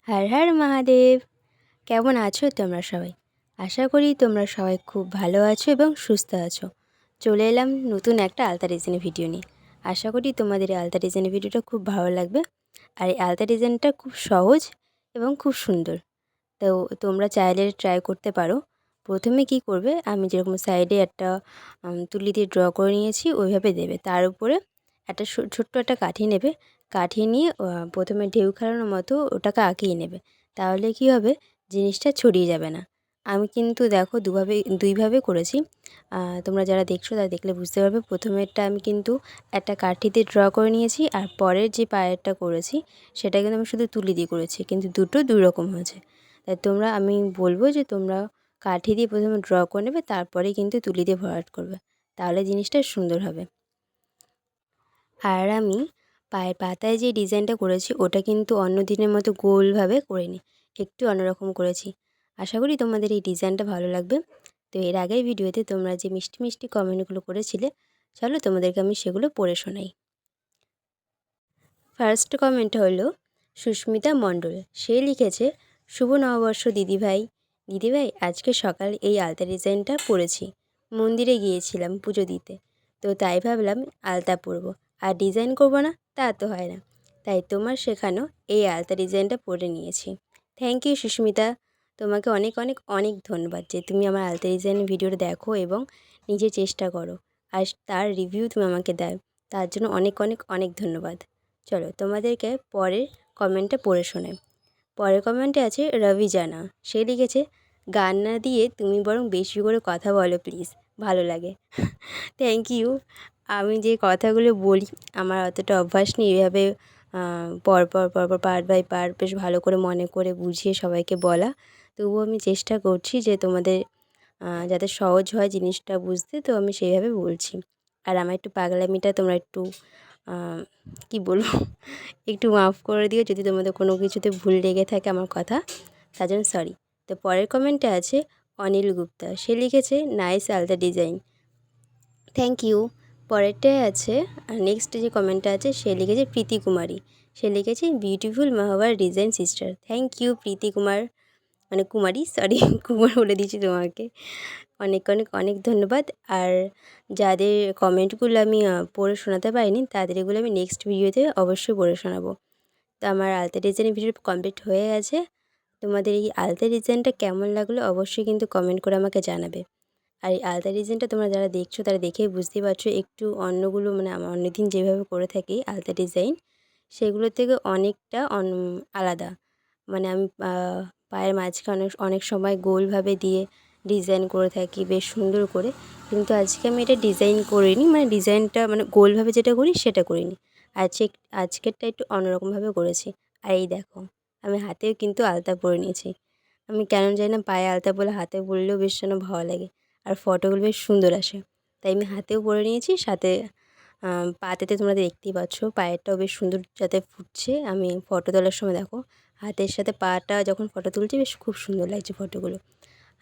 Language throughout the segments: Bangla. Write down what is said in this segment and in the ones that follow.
হর হর মহাদেব। কেমন আছো তোমরা সবাই? আশা করি তোমরা সবাই খুব ভালো আছো এবং সুস্থ আছো। চলে এলাম নতুন একটা আলতা ডিজাইনের ভিডিও নিয়ে। আশা করি তোমাদের এই আলতা ডিজাইনের ভিডিওটা খুব ভালো লাগবে। আর এই আলতা ডিজাইনটা খুব সহজ এবং খুব সুন্দর। তো তোমরা চাইলে ট্রাই করতে পারো। প্রথমে কি করবে, আমি যেরকম সাইডে একটা তুলি দিয়ে ড্র করে নিয়েছি ওইভাবে দেবে। তার উপরে একটা ছোট্ট একটা কাঠি নেবে। কাঠি নিয়ে প্রথমে ঢেউ খেলানোর মতো ওটাকে আঁকিয়ে নেবে। তাহলে কি হবে, জিনিসটা ছড়িয়ে যাবে না। আমি কিন্তু দেখো দুইভাবে করেছি। তোমরা যারা দেখছো তারা দেখলে বুঝতে পারবে। প্রথমেরটা আমি কিন্তু একটা কাঠিতে ড্র করে নিয়েছি, আর পরের যে পায়েরটা করেছি সেটা কিন্তু আমি শুধু তুলি দিয়ে করেছি, কিন্তু দুটো দুই রকম হয়েছে। তাই আমি বলবো যে তোমরা কাঠি দিয়ে প্রথমে ড্র করে নেবে, তারপরে কিন্তু তুলি দিয়ে ভরাট করবে, তাহলে জিনিসটা সুন্দর হবে। আর আমি পায়ের পাতায় যে ডিজাইনটা করেছি ওটা কিন্তু অন্য দিনের মতো গোলভাবে করিনি, একটু অন্যরকম করেছি। আশা করি তোমাদের এই ডিজাইনটা ভালো লাগবে। তো এর আগের ভিডিওতে তোমরা যে মিষ্টি মিষ্টি কমেন্টগুলো করেছিলে, চলো তোমাদেরকে আমি সেগুলো পড়ে শোনাই। ফার্স্ট কমেন্টটা হলো সুস্মিতা মণ্ডল। সে লিখেছে, শুভ নববর্ষ দিদিভাই। দিদিভাই, আজকে সকালে এই আলতা ডিজাইনটা পরেছি। মন্দিরে গিয়েছিলাম পুজো দিতে, তো তাই ভাবলাম আলতা পরবো, আর ডিজাইন করবো না তা তো হয় না। তাই তোমার শেখানো এই আলতা ডিজাইনটা পরে নিয়েছি। থ্যাংক ইউ সুস্মিতা, তোমাকে অনেক অনেক অনেক ধন্যবাদ যে তুমি আমার আলতা ডিজাইনের ভিডিওটা দেখো এবং নিজে চেষ্টা করো, আর তার রিভিউ তুমি আমাকে দাও। তার জন্য অনেক অনেক অনেক ধন্যবাদ। চলো তোমাদেরকে পরের কমেন্টটা পড়ে শোনাই। পরের কমেন্টে আছে রবি জানা। সে লিখেছে, গান না দিয়ে তুমি বরং বেশি করে কথা বলো প্লিজ, ভালো লাগে। Thank you. আমি যে কথাগুলো বলি আমার অতটা অভ্যাস নেই এভাবে পরপর পরপর পার্ট বাই পার্ট বেশ ভালো করে মনে করে বুঝিয়ে সবাইকে বলা। তবুও আমি চেষ্টা করছি যে তোমাদের যাতে সহজ হয় জিনিসটা বুঝতে, তো আমি সেইভাবে বলছি। আর আমার একটু পাগলামিটা তোমরা একটু কি বলবো, একটু মাফ করে দিও যদি তোমাদের কোনো কিছুতে ভুল লেগে থাকে আমার কথা, তার জন্য সরি। তো পরের কমেন্টে আছে অনিল গুপ্তা। সে লিখেছে, নাইস আলতা ডিজাইন, থ্যাংক ইউ। পরেরটায় আছে নেক্সট যে কমেন্টটা আছে সে লিখেছে প্রীতি কুমারী। সে লিখেছে, beautiful mahawar design sister. Thank you Priti Kumar, মানে কুমারী, সরি কুমার বলে দিচ্ছি তোমাকে। অনেক অনেক অনেক ধন্যবাদ। আর যাদের কমেন্টগুলো আমি পড়ে শোনাতে পারিনি তাদের এগুলো আমি নেক্সট ভিডিওতে অবশ্যই পড়ে শোনাবো। তো আমার আলতা ডিজাইনের ভিডিও কমপ্লিট হয়ে গেছে। তোমাদের এই আলতা ডিজাইনটা কেমন লাগলো অবশ্যই কিন্তু কমেন্ট করে আমাকে জানাবে। আর এই আলতা ডিজাইনটা তোমরা যারা দেখছো তারা দেখেই বুঝতেই পারছো একটু অন্যগুলো, মানে আমার অন্যদিন যেভাবে করে থাকি আলতা ডিজাইন সেগুলোর থেকে অনেকটা আলাদা। মানে আমি পায়ের মাঝখানে অনেক সময় গোলভাবে দিয়ে ডিজাইন করে থাকি বেশ সুন্দর করে, কিন্তু আজকে আমি এটা ডিজাইন করিনি, মানে ডিজাইনটা মানে গোলভাবে যেটা করি সেটা করিনি। আজকেরটা একটু অন্যরকমভাবে করেছি। আর এই দেখো, আমি হাতেও কিন্তু আলতা পরে নিয়েছি। আমি কেন জানি না পায়ে আলতা পরলে হাতে পরলেও বেশ যেন ভালো লাগে, আর ফটোগুলো বেশ সুন্দর আসে। তাই আমি হাতেও পরে নিয়েছি, সাথে পাতেতে তোমরা দেখতেই পাচ্ছ পায়েরটাও বেশ সুন্দর যাতে ফুটছে। আমি ফটো তোলার সময় দেখো হাতের সাথে পাটা যখন ফটো তুলছি বেশ খুব সুন্দর লাগছে ফটোগুলো।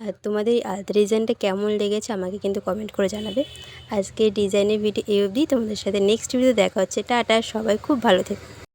আর তোমাদের এই আলতা ডিজাইনটা কেমন লেগেছে আমাকে কিন্তু কমেন্ট করে জানাবে। আজকে ডিজাইনের ভিডিও এই অবধি, তোমাদের সাথে নেক্সট ভিডিও দেখা হচ্ছে। টাটা, সবাই খুব ভালো থেকো।